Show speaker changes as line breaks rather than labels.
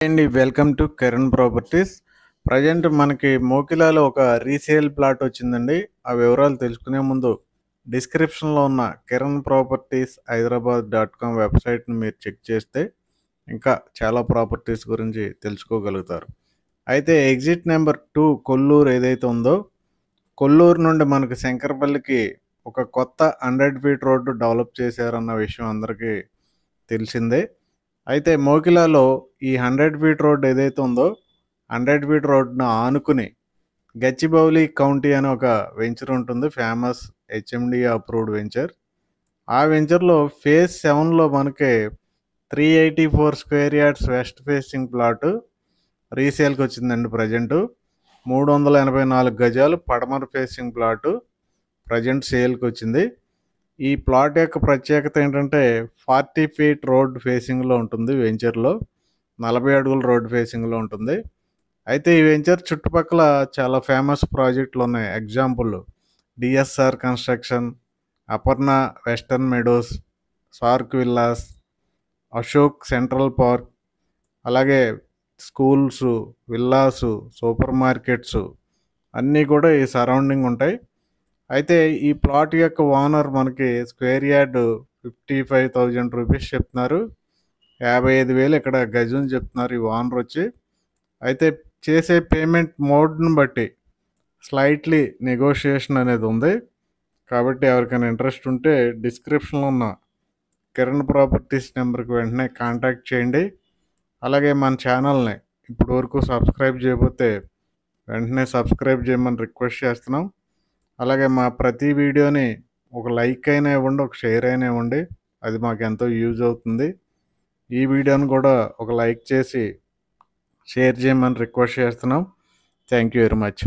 అండి welcome to Kiran properties. Present మనకి మోకిలాలో ఒక రీసేల్ ప్లాట్ వచ్చిందండి. ఆ వివరాలు తెలుసుకునే ముందు డిస్క్రిప్షన్లో ఉన్న కిరణ్ ప్రాపర్టీస్ హైదరాబాద్.com వెబ్సైట్ని మీరు చెక్ చేస్తే ఇంకా చాలా ప్రాపర్టీస్ గురించి తెలుసుకోగలుగుతారు. అయితే ఎగ్జిట్ నెంబర్ 2 కొల్లూరు ఏదైతే ఉందో, కొల్లూరు నుండి మనకి శంకరపల్లికి ఒక కొత్త 100 ఫీట్ రోడ్డు డెవలప్ చేశారన్న విషయం అందరికీ తెలిసిందే. అయితే మోకిలాలో ఈ 100 ఫీట్ రోడ్ ఏదైతే ఉందో, 100 ఫీట్ రోడ్ను ఆనుకుని గచ్చిబౌలి కౌంటీ అని ఒక వెంచర్ ఉంటుంది, ఫేమస్ హెచ్ఎండి అప్రూవ్డ్ వెంచర్. ఆ వెంచర్లో ఫేజ్ 7లో మనకి 384 square yards west facing plot రీసేల్కి వచ్చిందండి. ప్రజెంటు 384 గజాలు పడమర ఫేసింగ్ ప్లాటు ప్రజెంట్ సేల్కి వచ్చింది. ఈ ప్లాట్ యొక్క ప్రత్యేకత ఏంటంటే 40 ఫీట్ రోడ్ ఫేసింగ్లో ఉంటుంది వెంచర్లో, 40 అడుగుల రోడ్ ఫేసింగ్లో ఉంటుంది. అయితే ఈ వెంచర్ చుట్టుపక్కల చాలా ఫేమస్ ప్రాజెక్టులు ఉన్నాయి. Example DSR construction, Aparna western Meadows, SAARC villas, Ashok central park, అలాగే స్కూల్స్, విల్లాసు, సూపర్ మార్కెట్స్ అన్నీ కూడా ఈ సరౌండింగ్ ఉంటాయి. అయితే ఈ ప్లాట్ యొక్క ఓనర్ మనకి స్క్వేర్ యార్డ్ 55,000 రూపీస్ చెప్తున్నారు. 55,000 ఇక్కడ గజం చెప్తున్నారు ఈ ఓనర్ వచ్చి. అయితే చేసే పేమెంట్ మోడ్ని బట్టి స్లైట్లీ నెగోషియేషన్ అనేది ఉంది. కాబట్టి ఎవరికైనా ఇంట్రెస్ట్ ఉంటే డిస్క్రిప్షన్లో ఉన్న కిరణ్ ప్రాపర్టీస్ నెంబర్కి వెంటనే కాంటాక్ట్ చేయండి. అలాగే మన ఛానల్ని ఇప్పటి వరకు సబ్స్క్రైబ్ చేయకపోతే వెంటనే సబ్స్క్రైబ్ చేయమని రిక్వెస్ట్ చేస్తున్నాం. అలాగే మా ప్రతి వీడియోని ఒక లైక్ అయినా ఇవ్వండి, ఒక షేర్ అయినా ఇవ్వండి, అది మాకు ఎంతో యూజ్ అవుతుంది. ఈ వీడియోని కూడా ఒక లైక్ చేసి షేర్ చేయమని రిక్వెస్ట్ చేస్తున్నాం. Thank you very much.